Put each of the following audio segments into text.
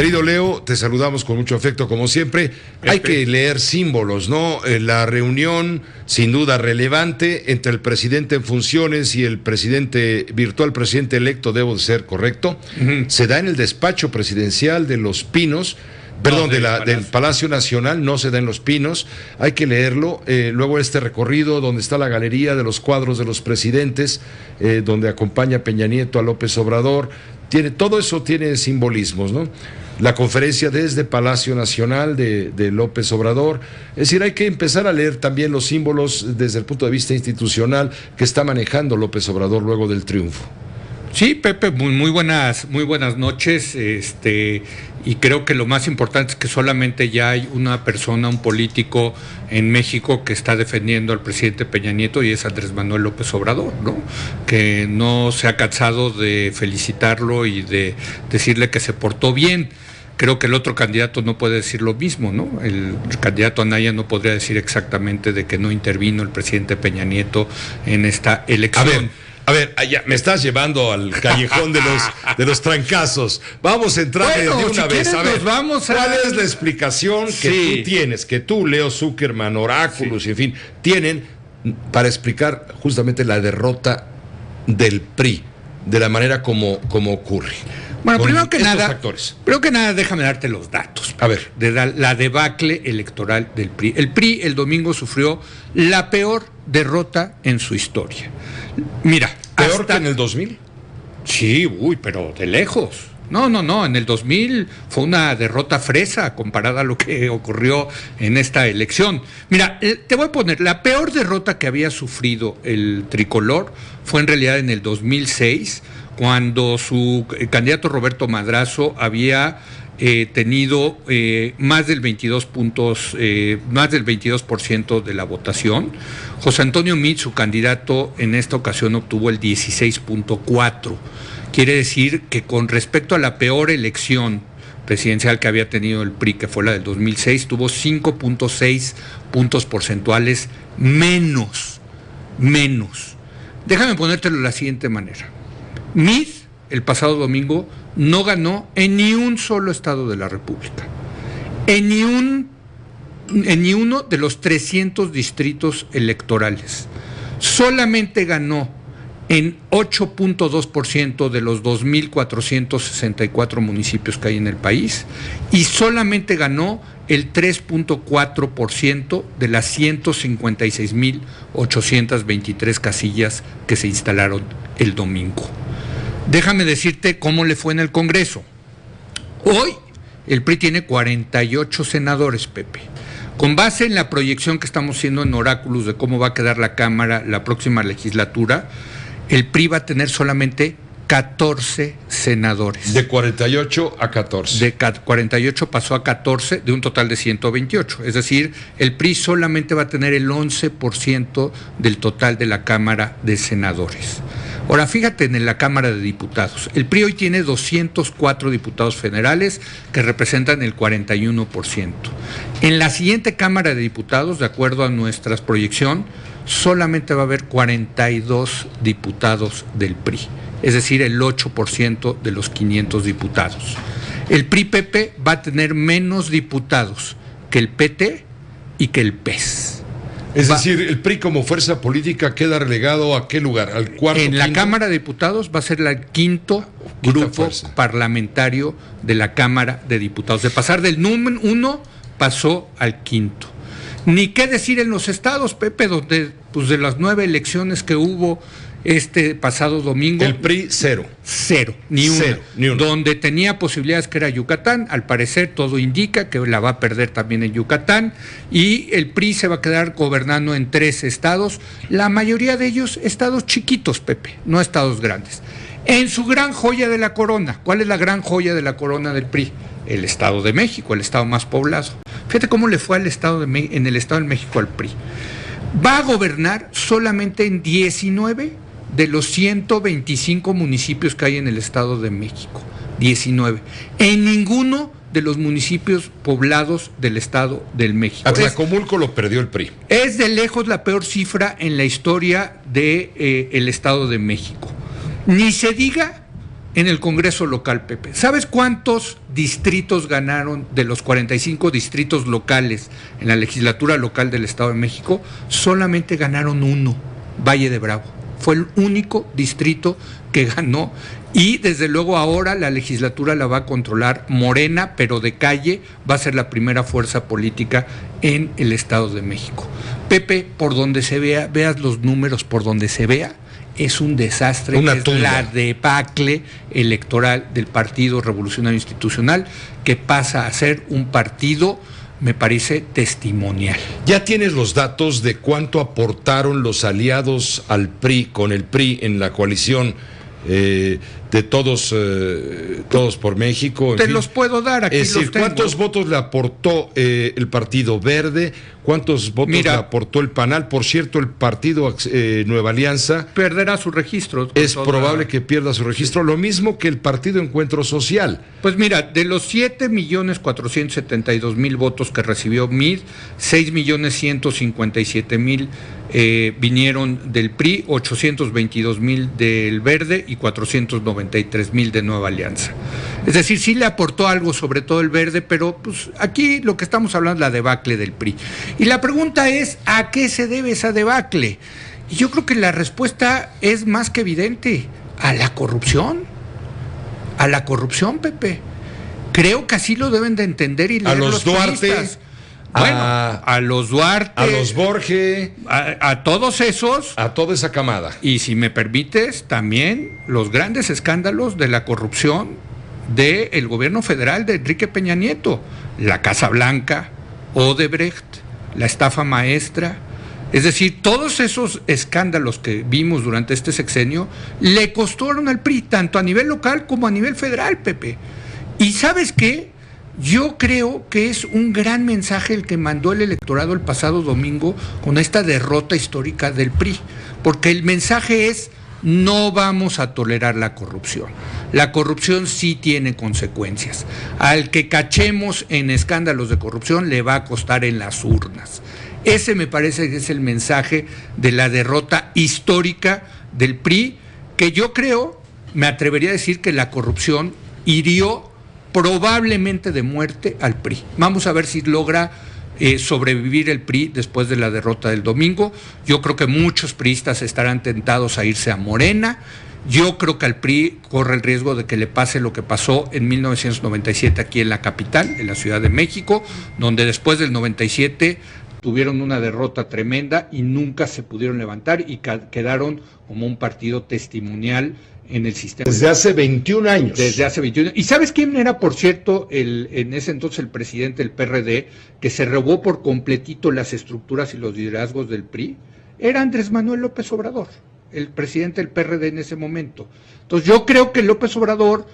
Querido Leo, te saludamos con mucho afecto como siempre. Hay que leer símbolos, ¿no? La reunión, sin duda relevante, entre el presidente en funciones y el presidente virtual, presidente electo, debo de ser correcto, se da en el despacho presidencial de Los Pinos, perdón, del Palacio Nacional, no se da en Los Pinos, hay que leerlo. Luego este recorrido donde está la galería de los cuadros de los presidentes, donde acompaña Peña Nieto a López Obrador, todo eso tiene simbolismos, ¿no? La conferencia desde Palacio Nacional de López Obrador, es decir, hay que empezar a leer también los símbolos desde el punto de vista institucional que está manejando López Obrador luego del triunfo. Sí, Pepe, muy buenas noches, y creo que lo más importante es que solamente ya hay una persona, un político en México que está defendiendo al presidente Peña Nieto, y es Andrés Manuel López Obrador, ¿no? Que no se ha cansado de felicitarlo y de decirle que se portó bien. Creo que el otro candidato no puede decir lo mismo, ¿no? El candidato Anaya no podría decir exactamente de que no intervino el presidente Peña Nieto en esta elección. A ver, ya me estás llevando al callejón de los trancazos. Vamos a entrar de una vez. A ver, ¿cuál es la explicación que tú tienes, que tú, Leo Zuckerman, Oráculos, y en fin, tienen para explicar justamente la derrota del PRI, de la manera como ocurre? Bueno, primero que nada, déjame darte los datos. A ver. De la debacle electoral del PRI. El PRI el domingo sufrió la peor derrota en su historia. Mira. ¿Peor que en el 2000? Sí, pero de lejos. No, en el 2000 fue una derrota fresa comparada a lo que ocurrió en esta elección. Mira, te voy a poner, la peor derrota que había sufrido el tricolor fue en realidad en el 2006, cuando su candidato Roberto Madrazo había tenido más del 22% de la votación. José Antonio Meade, su candidato, en esta ocasión obtuvo el 16.4%. Quiere decir que con respecto a la peor elección presidencial que había tenido el PRI, que fue la del 2006, tuvo 5.6 puntos porcentuales menos. Déjame ponértelo de la siguiente manera. Meade, el pasado domingo, no ganó en ni un solo estado de la República, en ni uno de los 300 distritos electorales. Solamente ganó en 8.2% de los 2.464 municipios que hay en el país, y solamente ganó el 3.4% de las 156.823 casillas que se instalaron el domingo. Déjame decirte cómo le fue en el Congreso. Hoy el PRI tiene 48 senadores, Pepe. Con base en la proyección que estamos haciendo en Oráculos de cómo va a quedar la Cámara la próxima legislatura, el PRI va a tener solamente 14 senadores. De 48 a 14. De 48 pasó a 14 de un total de 128. Es decir, el PRI solamente va a tener el 11% del total de la Cámara de Senadores. Ahora, fíjate en la Cámara de Diputados. El PRI hoy tiene 204 diputados federales que representan el 41%. En la siguiente Cámara de Diputados, de acuerdo a nuestra proyección, solamente va a haber 42 diputados del PRI, es decir, el 8% de los 500 diputados. El PRI, Pepe, va a tener menos diputados que el PT y que el PES. Es decir, el PRI como fuerza política queda relegado ¿a qué lugar? ¿Al cuarto? En la Cámara de Diputados va a ser el quinto grupo parlamentario de la Cámara de Diputados. De pasar del número 1 pasó al quinto. Ni qué decir en los estados, Pepe, donde pues de las 9 elecciones que hubo este pasado domingo, el PRI cero, ni uno. Donde tenía posibilidades, que era Yucatán, al parecer todo indica que la va a perder también en Yucatán, y el PRI se va a quedar gobernando en 3 estados, la mayoría de ellos estados chiquitos, Pepe, no estados grandes. En su gran joya de la corona, ¿cuál es la gran joya de la corona del PRI? El Estado de México, el estado más poblado. Fíjate cómo le fue en el Estado de México al PRI. Va a gobernar solamente en 19 de los 125 municipios que hay en el Estado de México. 19. En ninguno de los municipios poblados del Estado de México. Atlacomulco lo perdió el PRI. Es de lejos la peor cifra en la historia del Estado de México. Ni se diga en el Congreso local, Pepe. ¿Sabes cuántos distritos ganaron de los 45 distritos locales en la legislatura local del Estado de México? Solamente ganaron uno, Valle de Bravo. Fue el único distrito que ganó, y desde luego ahora la legislatura la va a controlar Morena, pero de calle, va a ser la primera fuerza política en el Estado de México. Pepe, por donde se vea, veas los números por donde se vea, es un desastre, es la debacle electoral del Partido Revolucionario Institucional, que pasa a ser un partido, me parece, testimonial. ¿Ya tienes los datos de cuánto aportaron los aliados al PRI, con el PRI en la coalición de todos por México? Te los puedo dar, aquí es decir, los tengo. ¿cuántos votos le aportó el Partido Verde? ¿Cuántos votos le aportó el PANAL? Por cierto, el Partido Nueva Alianza perderá su registro. Es probable que pierda su registro, lo mismo que el Partido Encuentro Social. Pues mira, de los 7.472.000 votos que recibió MID, 6.157.000 vinieron del PRI, 822.000 del Verde y 493.000 de Nueva Alianza. Es decir, sí le aportó algo, sobre todo el Verde, pero pues aquí lo que estamos hablando es la debacle del PRI. Y la pregunta es, ¿a qué se debe esa debacle? Y yo creo que la respuesta es más que evidente: a la corrupción. A la corrupción, Pepe. Creo que así lo deben de entender y leer los Duarte. Bueno, a los Duarte, a los Borges, a todos esos, a toda esa camada. Y si me permites, también los grandes escándalos de la corrupción del gobierno federal de Enrique Peña Nieto, la Casa Blanca, Odebrecht, la estafa maestra. Es decir, todos esos escándalos que vimos durante este sexenio le costaron al PRI, tanto a nivel local como a nivel federal, Pepe. ¿Y sabes qué? Yo creo que es un gran mensaje el que mandó el electorado el pasado domingo con esta derrota histórica del PRI, porque el mensaje es: no vamos a tolerar la corrupción. La corrupción sí tiene consecuencias. Al que cachemos en escándalos de corrupción le va a costar en las urnas. Ese me parece que es el mensaje de la derrota histórica del PRI, que yo creo, me atrevería a decir que la corrupción hirió probablemente de muerte al PRI. Vamos a ver si logra sobrevivir el PRI después de la derrota del domingo. Yo creo que muchos priistas estarán tentados a irse a Morena. Yo creo que al PRI corre el riesgo de que le pase lo que pasó en 1997 aquí en la capital, en la Ciudad de México, donde después del 97 tuvieron una derrota tremenda y nunca se pudieron levantar y quedaron como un partido testimonial en el sistema. Desde hace 21 años. Desde hace 21 años. ¿Y sabes quién era, por cierto, en ese entonces el presidente del PRD, que se robó por completito las estructuras y los liderazgos del PRI? Era Andrés Manuel López Obrador, el presidente del PRD en ese momento. Entonces yo creo que López Obrador,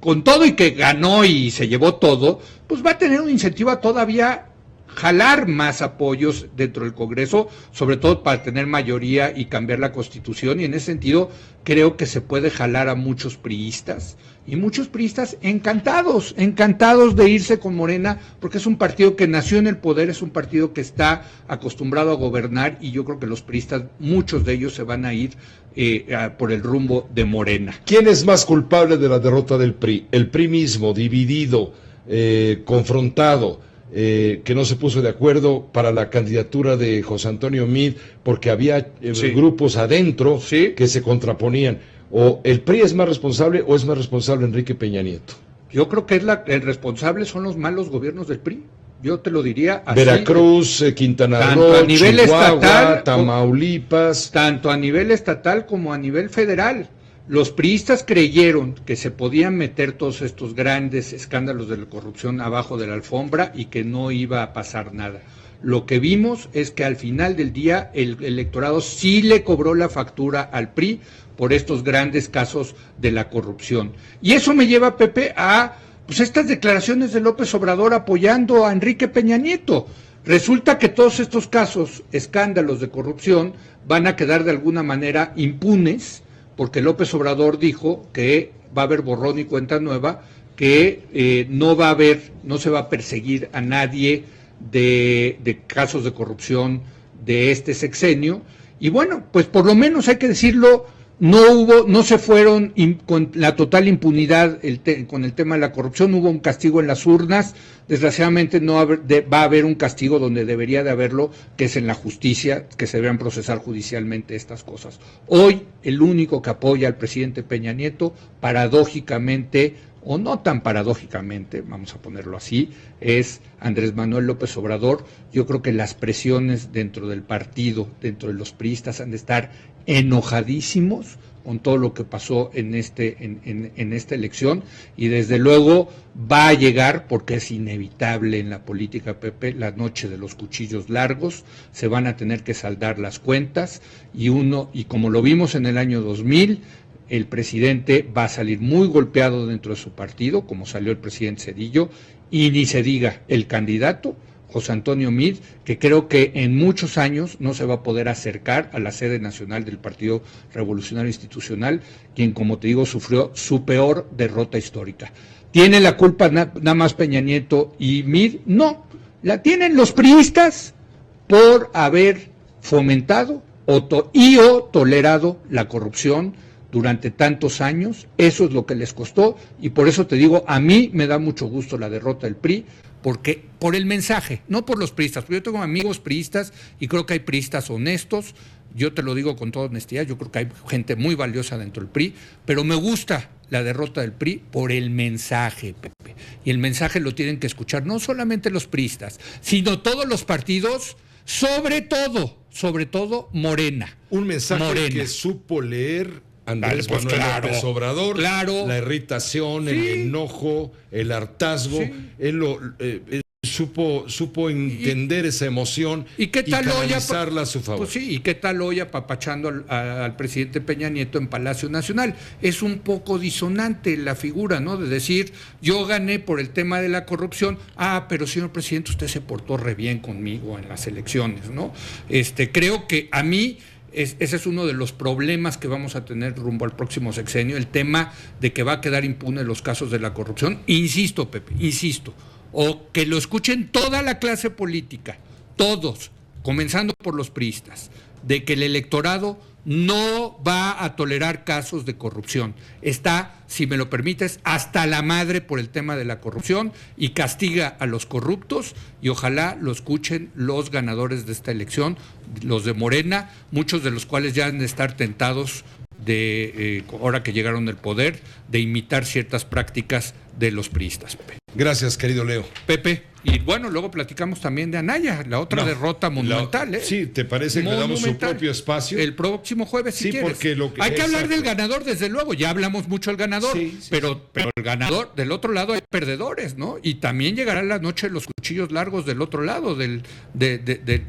con todo y que ganó y se llevó todo, pues va a tener un incentivo a todavía jalar más apoyos dentro del Congreso, sobre todo para tener mayoría y cambiar la Constitución, y en ese sentido creo que se puede jalar a muchos priistas, y muchos priistas encantados de irse con Morena, porque es un partido que nació en el poder, es un partido que está acostumbrado a gobernar, y yo creo que los priistas, muchos de ellos se van a ir por el rumbo de Morena. ¿Quién es más culpable de la derrota del PRI? El PRI mismo, dividido, confrontado, que no se puso de acuerdo para la candidatura de José Antonio Meade porque había grupos adentro que se contraponían. ¿O el PRI es más responsable o es más responsable Enrique Peña Nieto? Yo creo que el responsable son los malos gobiernos del PRI. Yo te lo diría así. Veracruz, Quintana Roo, Chihuahua, Tamaulipas. Tanto a nivel estatal como a nivel federal. Los priistas creyeron que se podían meter todos estos grandes escándalos de la corrupción abajo de la alfombra y que no iba a pasar nada. Lo que vimos es que al final del día el electorado sí le cobró la factura al PRI por estos grandes casos de la corrupción. Y eso me lleva, Pepe, a estas declaraciones de López Obrador apoyando a Enrique Peña Nieto. Resulta que todos estos casos, escándalos de corrupción, van a quedar de alguna manera impunes, porque López Obrador dijo que va a haber borrón y cuenta nueva, que no se va a perseguir a nadie de casos de corrupción de este sexenio. Y bueno, pues por lo menos hay que decirlo no se fueron con la total impunidad con el tema de la corrupción, hubo un castigo en las urnas, desgraciadamente va a haber un castigo donde debería de haberlo, que es en la justicia, que se deberán procesar judicialmente estas cosas. Hoy, el único que apoya al presidente Peña Nieto, paradójicamente, o no tan paradójicamente, vamos a ponerlo así, es Andrés Manuel López Obrador. Yo creo que las presiones dentro del partido, dentro de los priistas, han de estar enojadísimos con todo lo que pasó en esta elección, y desde luego va a llegar, porque es inevitable en la política, Pepe, la noche de los cuchillos largos. Se van a tener que saldar las cuentas, y como lo vimos en el año 2000, el presidente va a salir muy golpeado dentro de su partido, como salió el presidente Zedillo, y ni se diga el candidato José Antonio Meade, que creo que en muchos años no se va a poder acercar a la sede nacional del Partido Revolucionario Institucional, quien, como te digo, sufrió su peor derrota histórica. ¿Tiene la culpa nada más Peña Nieto y Meade? No, la tienen los priistas por haber fomentado o tolerado la corrupción durante tantos años. Eso es lo que les costó, y por eso te digo, a mí me da mucho gusto la derrota del PRI, porque por el mensaje, no por los priistas, porque yo tengo amigos priistas y creo que hay priistas honestos, yo te lo digo con toda honestidad, yo creo que hay gente muy valiosa dentro del PRI, pero me gusta la derrota del PRI por el mensaje, Pepe, y el mensaje lo tienen que escuchar no solamente los priistas, sino todos los partidos, sobre todo Morena. Un mensaje que supo leer Andrés Manuel López Obrador, la irritación, sí, el enojo, el hartazgo, sí. Él supo entender esa emoción y canalizarla a su favor. Pues sí, y qué tal hoy apapachando al presidente Peña Nieto en Palacio Nacional. Es un poco disonante la figura, ¿no? De decir, yo gané por el tema de la corrupción, pero señor presidente, usted se portó re bien conmigo en las elecciones, ¿no? Creo que a mí ese es uno de los problemas que vamos a tener rumbo al próximo sexenio, el tema de que va a quedar impune los casos de la corrupción. Insisto, Pepe, o que lo escuchen toda la clase política, todos, comenzando por los priistas, de que el electorado no va a tolerar casos de corrupción. Está, si me lo permites, hasta la madre por el tema de la corrupción, y castiga a los corruptos, y ojalá lo escuchen los ganadores de esta elección, los de Morena, muchos de los cuales ya han de estar tentados de, ahora que llegaron al poder, de imitar ciertas prácticas de los priistas, Pepe. Gracias, querido Leo. Pepe, y bueno, luego platicamos también de Anaya, la otra derrota monumental. Sí, ¿te parece que le damos su propio espacio? El próximo jueves, si quieres. Porque hay que hablar del ganador, desde luego, ya hablamos mucho del ganador, pero el ganador, del otro lado hay perdedores, ¿no? Y también llegará la noche de los cuchillos largos del otro lado, del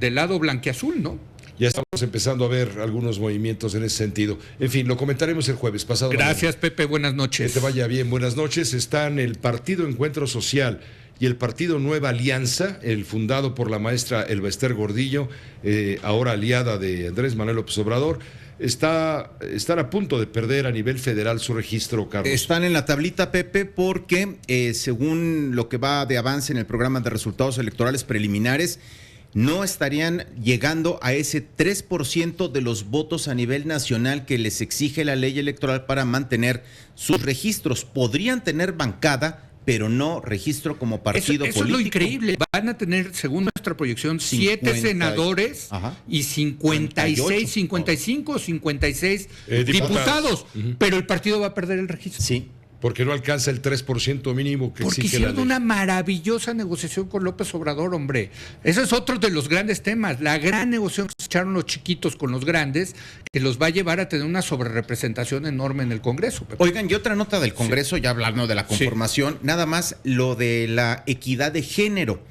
lado blanquiazul, ¿no? Ya estamos empezando a ver algunos movimientos en ese sentido. En fin, lo comentaremos el jueves pasado. Gracias, Pepe, buenas noches. Que te vaya bien, buenas noches. Están el Partido Encuentro Social y el Partido Nueva Alianza, el fundado por la maestra Elba Ester Gordillo, ahora aliada de Andrés Manuel López Obrador. Están a punto de perder a nivel federal su registro, Carlos. Están en la tablita, Pepe, porque según lo que va de avance en el programa de resultados electorales preliminares, no estarían llegando a ese 3% de los votos a nivel nacional que les exige la ley electoral para mantener sus registros. Podrían tener bancada, pero no registro como partido político. Eso es lo increíble. Van a tener, según nuestra proyección, 7 senadores y 55 o 56 diputados. Pero el partido va a perder el registro. Sí. Porque no alcanza el 3% mínimo que exige la ley. Porque hicieron una maravillosa negociación con López Obrador, hombre. Ese es otro de los grandes temas. La gran negociación que se echaron los chiquitos con los grandes, que los va a llevar a tener una sobrerepresentación enorme en el Congreso, Pepe. Oigan, y otra nota del Congreso, ya hablando de la conformación, nada más lo de la equidad de género.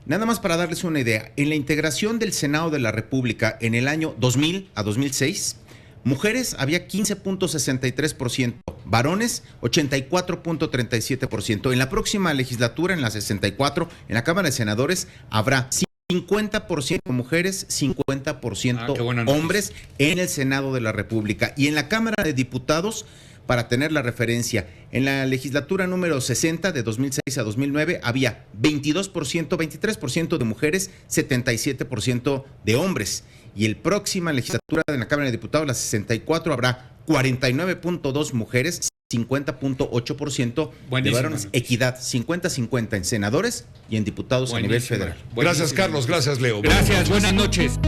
Nada más para darles una idea, en la integración del Senado de la República en el año 2000 a 2006, mujeres había 15.63%, varones 84.37%. En la próxima legislatura, en la 64, en la Cámara de Senadores, habrá 50% mujeres, 50% hombres en el Senado de la República. Y en la Cámara de Diputados, para tener la referencia, en la legislatura número 60 de 2006 a 2009 había 23% de mujeres, 77% de hombres. Y el próxima legislatura de la Cámara de Diputados, la 64, habrá 49.2 mujeres, 50.8% de varones. Equidad, 50-50 en senadores y en diputados a nivel federal. Gracias, Carlos. Gracias, Leo. Gracias, buenas noches.